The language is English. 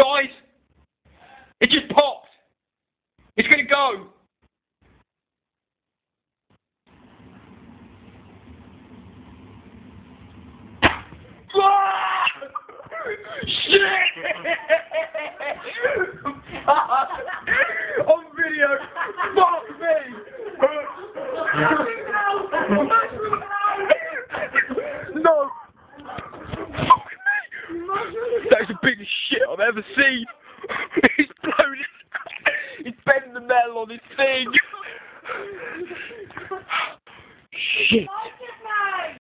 Guys, it just popped. It's gonna go. Ah! Shit! On video. Fuck me. No. Fuck me. That's the biggest shit I've ever seen. He's blown it. He's bent the metal on his thing. Shit.